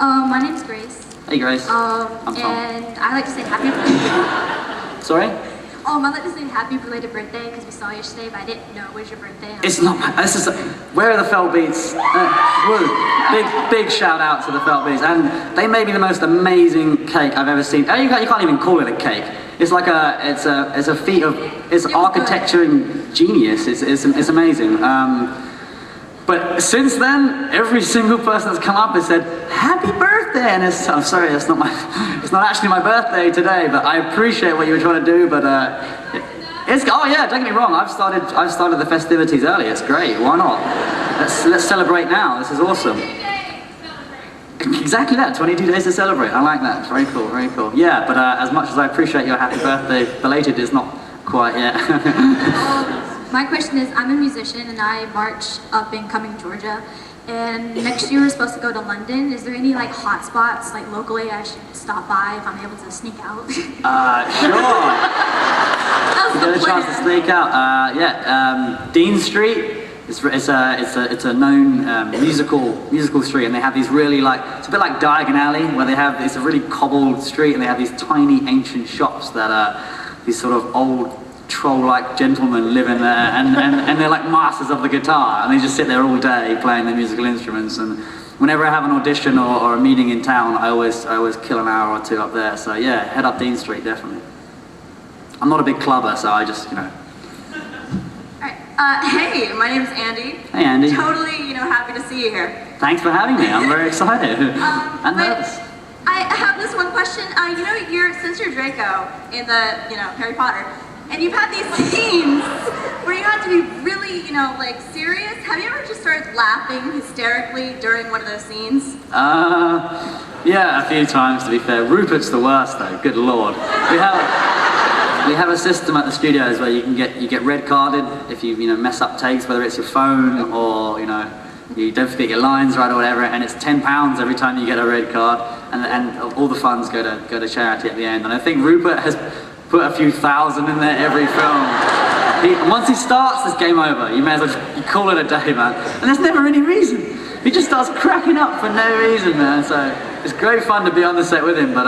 My name's Grace. Hey Grace. I'm Tom. And I like to say happy belated. Sorry? I like to say happy belated birthday because we saw you yesterday, but I didn't know it was your birthday. It's not. This is. Where are the Felt Beats? Big shout out to the Felt Beats, and they made me the most amazing cake I've ever seen. You can't even call it a cake. It's like it's a feat of architecture and genius. It's amazing. But since then, every single person that's come up has said happy birthday, and I'm sorry, it's not actually my birthday today, but I appreciate what you were trying to do. But oh yeah, don't get me wrong. I've started the festivities early. It's great. Why not? Let's celebrate now. This is awesome. Exactly that. 22 days to celebrate. I like that. Very cool. Very cool. Yeah, but as much as I appreciate your happy birthday, belated is not quite yet. My question is, I'm a musician and I march up in Cumming, Georgia, and next year we're supposed to go to London. Is there any like hot spots like locally I should stop by if I'm able to sneak out? Sure. That Get a chance to sneak out. Dean Street. It's a known musical street, and they have these really it's a bit like Diagon Alley, where it's a really cobbled street, and they have these tiny ancient shops that are these sort of old troll-like gentlemen live in there, and they're like masters of the guitar, and they just sit there all day playing their musical instruments. And whenever I have an audition or a meeting in town, I always kill an hour or two up there. So yeah, head up Dean Street, definitely. I'm not a big clubber, so I just, Alright, hey, my name's Andy. Hey Andy. Totally, happy to see you here. Thanks for having me, I'm very excited. And nervous. I have this one question. Since you're Draco in the, Harry Potter, and you've had these scenes where you have to be really, serious. Have you ever just started laughing hysterically during one of those scenes? Yeah, a few times to be fair. Rupert's the worst though, good lord. We have a system at the studios where you get red carded if you mess up takes, whether it's your phone or you don't forget your lines right or whatever, and it's £10 every time you get a red card, and all the funds go to charity at the end. And I think Rupert has put a few thousand in there every film. Once he starts, it's game over. You may as well just call it a day, man. And there's never any reason. He just starts cracking up for no reason, man. So it's great fun to be on the set with him, but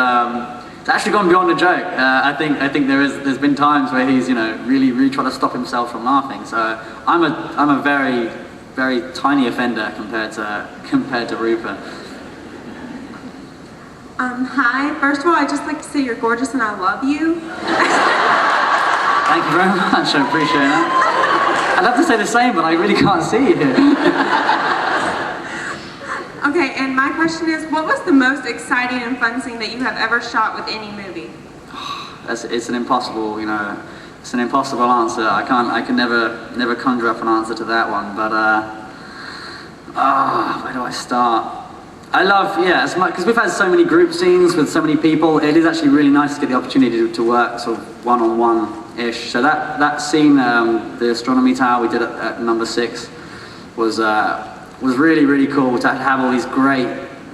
it's actually gone beyond a joke. I think there's been times where he's really trying to stop himself from laughing. So I'm a very, very tiny offender compared to Rupert. Hi. First of all, I'd just like to say you're gorgeous and I love you. Thank you very much, I appreciate that. I'd love to say the same, but I really can't see you here. Okay, and my question is, what was the most exciting and fun scene that you have ever shot with any movie? It's an impossible, it's an impossible answer. I can never conjure up an answer to that one, but where do I start? I love, as much, because we've had so many group scenes with so many people, it is actually really nice to get the opportunity to work sort of one-on-one-ish. So that scene, the astronomy tower we did at number 6, was really, really cool to have all these great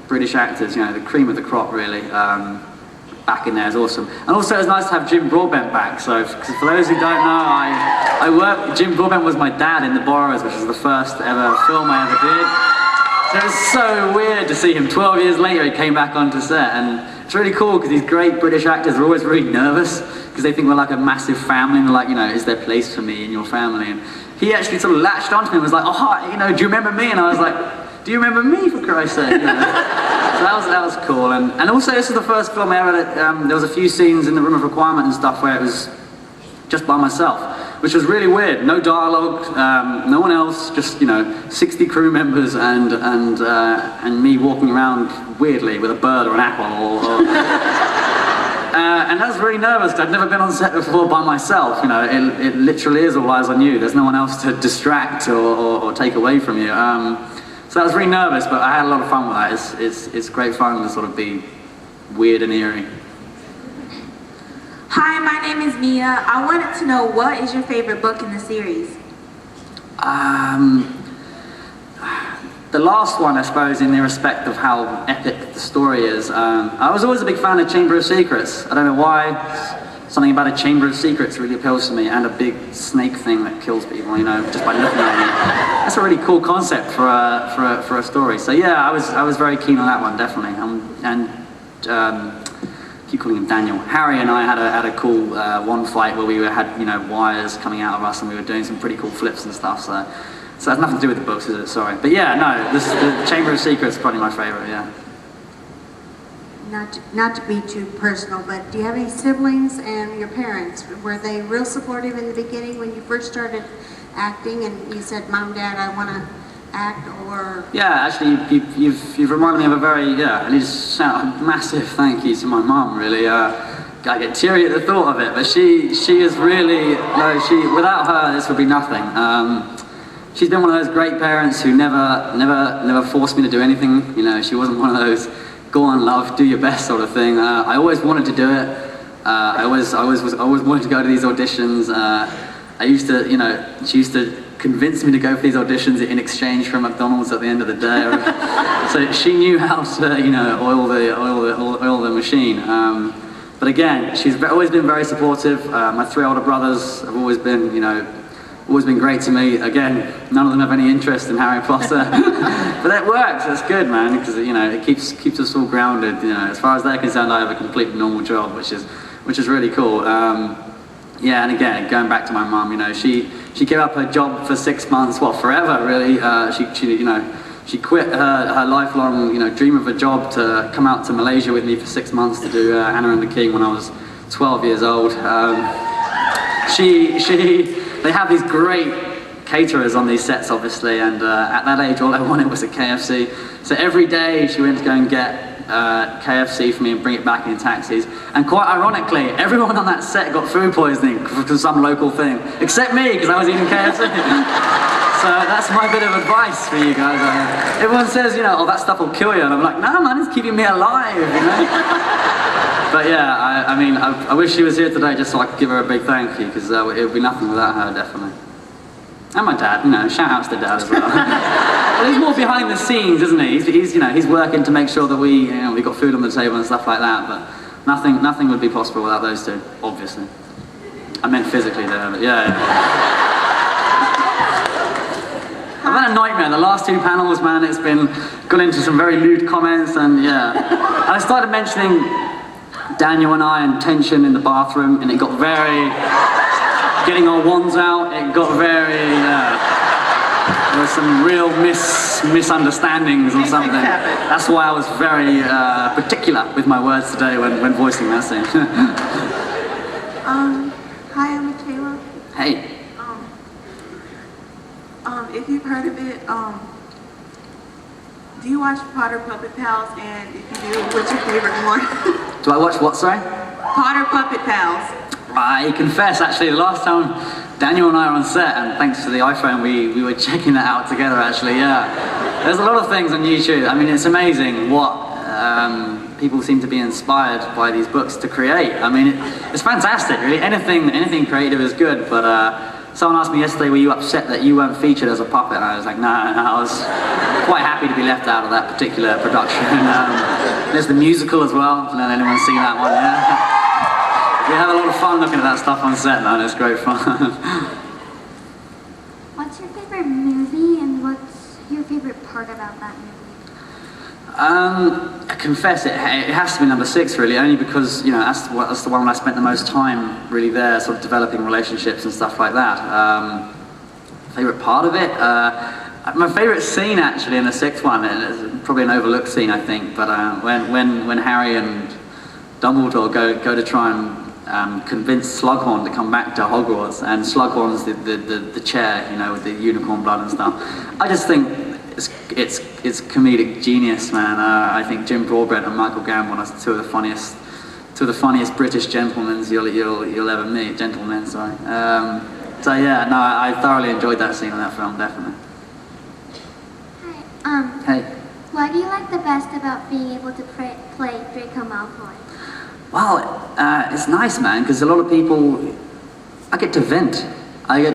British actors, the cream of the crop really, back in there is awesome. And also it's nice to have Jim Broadbent back, so for those who don't know, Jim Broadbent was my dad in The Borrowers, which was the first ever film I ever did. So it was so weird to see him. 12 years later, he came back onto set, and it's really cool because these great British actors are always really nervous because they think we're like a massive family, and they're like, is there place for me in your family? And he actually sort of latched onto me and was like, oh, do you remember me? And I was like, do you remember me, for Christ's sake? So that was cool. And also, this was the first film I ever. There was a few scenes in the Room of Requirement and stuff where it was just by myself, which was really weird. No dialogue, no one else, just 60 crew members and me walking around weirdly with a bird or an apple. And I was really nervous because I'd never been on set before by myself. It literally is all eyes on you. There's no one else to distract or take away from you. So I was really nervous, but I had a lot of fun with that. It's great fun to sort of be weird and eerie. Hi, my name is Mia. I wanted to know, what is your favorite book in the series? The last one, I suppose, in the respect of how epic the story is. I was always a big fan of Chamber of Secrets. I don't know why. something about a chamber of secrets really appeals to me, and a big snake thing that kills people, you know, just by looking at it. That's a really cool concept for a story. So yeah, I was very keen on that one, definitely. Keep calling him Daniel. Harry and I had a cool one fight where we had, you know, wires coming out of us, and we were doing some pretty cool flips and stuff. So that's nothing to do with the books, is it? Sorry. But yeah, no, the Chamber of Secrets is probably my favorite. Yeah. Not to be too personal, but do you have any siblings, and your parents? Were they real supportive in the beginning when you first started acting, and you said, "Mom, Dad, I want to act," or? Yeah, actually, you've reminded me of a very, I need to shout a massive thank you to my mum, really. I get teary at the thought of it, but she is really, without her, this would be nothing. She's been one of those great parents who never forced me to do anything. You know, she wasn't one of those go on, love, do your best sort of thing. I always wanted to do it. I always wanted to go to these auditions. I used to, you know, she used to convince me to go for these auditions in exchange for McDonald's at the end of the day. So she knew how to, you know, oil the machine. But again, she's always been very supportive. My 3 older brothers have always been, you know, great to me. Again, none of them have any interest in Harry Potter, but it works. It's good, man, because you know it keeps us all grounded. You know, as far as they're concerned, I have a completely normal job, which is really cool. Yeah, and again, going back to my mum, you know, she gave up her job for 6 months, well, forever really. She quit her lifelong, you know, dream of a job to come out to Malaysia with me for 6 months to do Anna and the King when I was 12 years old. They have these great caterers on these sets, obviously, and at that age, all I wanted was a KFC. So every day she went to go and get KFC for me and bring it back in taxis. And quite ironically, everyone on that set got food poisoning from some local thing, except me, because I was eating KFC. So that's my bit of advice for you guys. Everyone says, you know, oh, that stuff will kill you, and I'm like, no, man, it's keeping me alive, you know. But yeah, I mean, I wish she was here today just so I could give her a big thank you, because it would be nothing without her, definitely. And my dad, you know, shout outs to dad as well. Well, he's more behind the scenes, isn't he? He's working to make sure that we got food on the table and stuff like that, but nothing would be possible without those two, obviously. I meant physically there, but yeah. I've had a nightmare. The last 2 panels, man, it's gone into some very lewd comments, and yeah. And I started mentioning Daniel and I and tension in the bathroom, and it got very, getting our wands out, it got very, there was some real misunderstandings or something. That's why I was very particular with my words today when voicing that scene. Hi, I'm Michaela. Hey. If you've heard of it, do you watch Potter Puppet Pals? And if you do, what's your favorite one? Do I watch what, sorry? Potter Puppet Pals. I confess, actually, the last time Daniel and I were on set, and thanks to the iPhone, we were checking that out together, actually, yeah. There's a lot of things on YouTube. I mean, it's amazing what people seem to be inspired by these books to create. I mean, it's fantastic, really. Anything creative is good, but someone asked me yesterday, were you upset that you weren't featured as a puppet? And I was like, no, I was quite happy to be left out of that particular production. There's the musical as well. I don't know if anyone's seen that one, yeah? We have a lot of fun looking at that stuff on set, man. It's great fun. What's your favorite movie, and what's your favorite part about that movie? I confess it has to be number 6, really, only because, you know, that's the one when I spent the most time really there, sort of developing relationships and stuff like that. Favorite part of it? My favorite scene, actually, in the 6th one, is probably an overlooked scene, I think, but when Harry and Dumbledore go to try and convince Slughorn to come back to Hogwarts, and Slughorn's the chair, you know, with the unicorn blood and stuff. I just think it's comedic genius, man. I think Jim Broadbent and Michael Gambon are two of the funniest British gentlemen you'll ever meet. Gentlemen, sorry. So yeah, no, I thoroughly enjoyed that scene in that film, definitely. Hi. Hey. What do you like the best about being able to play Draco Malfoy? Well, it's nice, man, because a lot of people, I get to vent.